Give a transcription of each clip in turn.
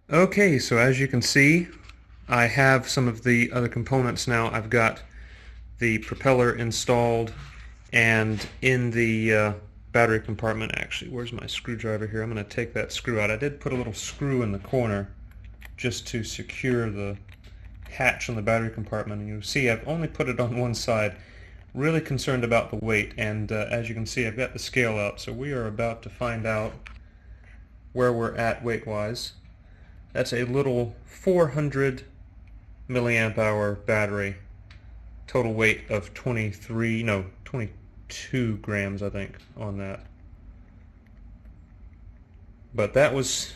Okay, so as you can see, I have some of the other components now. I've got the propeller installed, and in the battery compartment, actually, where's my screwdriver here? I'm going to take that screw out. I did put a little screw in the corner just to secure the hatch on the battery compartment, and you'll see I've only put it on one side. Really concerned about the weight, and as you can see, I've got the scale out, so we are about to find out where we're at weight-wise. That's a little 400 milliamp hour battery. Total weight of 22 grams, I think, on that. But that was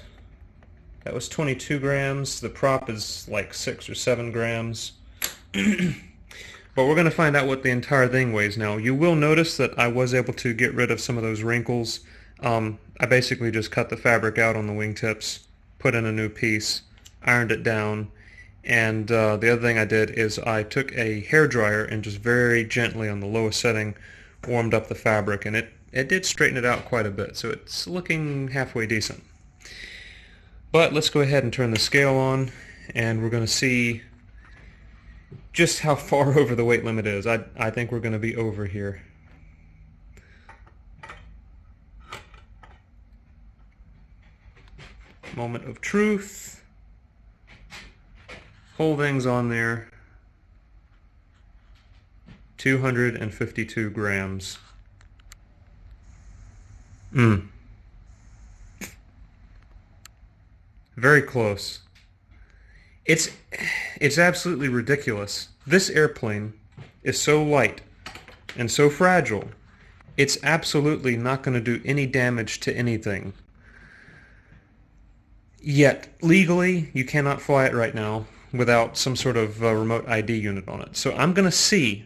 22 grams. The prop is like 6 or 7 grams. But we're going to find out what the entire thing weighs now. You will notice that I was able to get rid of some of those wrinkles. I basically just cut the fabric out on the wingtips, put in a new piece, ironed it down, and the other thing I did is I took a hairdryer and just very gently on the lowest setting warmed up the fabric, and it did straighten it out quite a bit, so it's looking halfway decent. But let's go ahead and turn the scale on, and we're going to see just how far over the weight limit is. I think we're going to be over here. Moment of truth. Whole thing's on there. 252 grams. Very close. It's absolutely ridiculous. This airplane is so light and so fragile, it's absolutely not going to do any damage to anything. Yet, legally, you cannot fly it right now without some sort of remote ID unit on it. So I'm going to see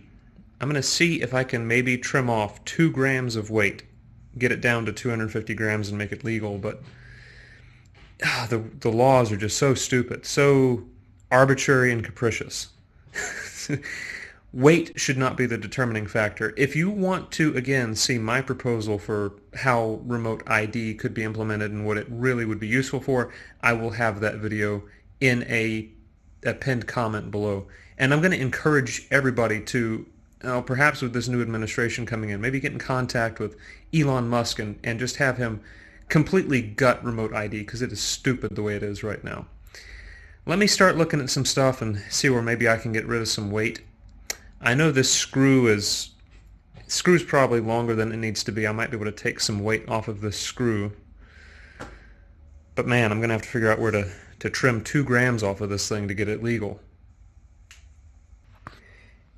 if I can maybe trim off 2 grams of weight, get it down to 250 grams and make it legal, but the laws are just so stupid, so arbitrary and capricious. Weight should not be the determining factor. If you want to, again, see my proposal for how remote ID could be implemented and what it really would be useful for, I will have that video in a pinned comment below. And I'm going to encourage everybody to, perhaps with this new administration coming in, maybe get in contact with Elon Musk and just have him completely gut remote ID, because it is stupid the way it is right now. Let me start looking at some stuff and see where maybe I can get rid of some weight. I know this screw's probably longer than it needs to be. I might be able to take some weight off of this screw. But man, I'm going to have to figure out where to trim 2 grams off of this thing to get it legal.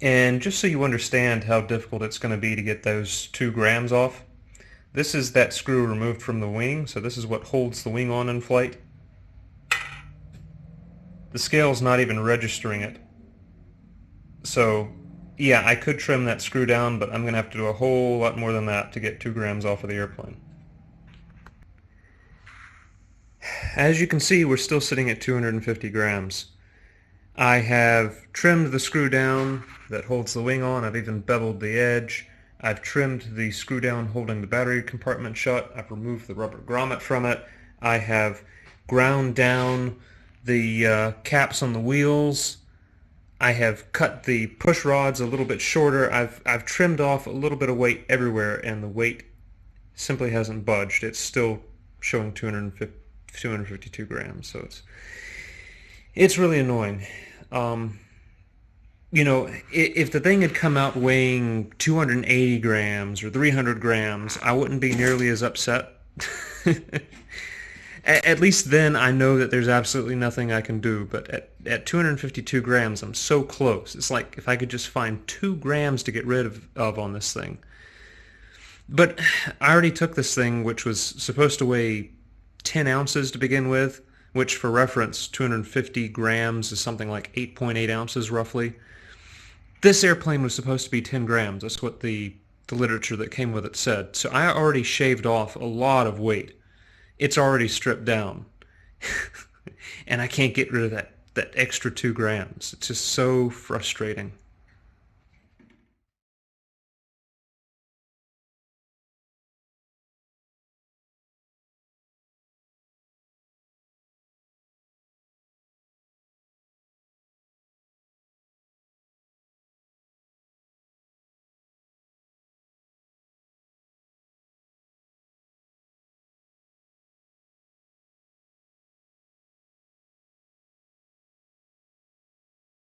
And just so you understand how difficult it's going to be to get those 2 grams off, this is that screw removed from the wing, so this is what holds the wing on in flight. The scale's not even registering it. So, yeah, I could trim that screw down, but I'm going to have to do a whole lot more than that to get 2 grams off of the airplane. As you can see, we're still sitting at 250 grams. I have trimmed the screw down that holds the wing on. I've even beveled the edge. I've trimmed the screw down holding the battery compartment shut. I've removed the rubber grommet from it. I have ground down the caps on the wheels. I have cut the push rods a little bit shorter. I've trimmed off a little bit of weight everywhere, and the weight simply hasn't budged. It's still showing 252 grams, so it's really annoying. You know, if the thing had come out weighing 280 grams or 300 grams, I wouldn't be nearly as upset. At least then I know that there's absolutely nothing I can do, but at 252 grams, I'm so close. It's like if I could just find 2 grams to get rid of on this thing. But I already took this thing, which was supposed to weigh 10 ounces to begin with, which for reference, 250 grams is something like 8.8 ounces roughly. This airplane was supposed to be 10 grams. That's what the literature that came with it said. So I already shaved off a lot of weight. It's already stripped down. And I can't get rid of that extra 2 grams. It's just so frustrating.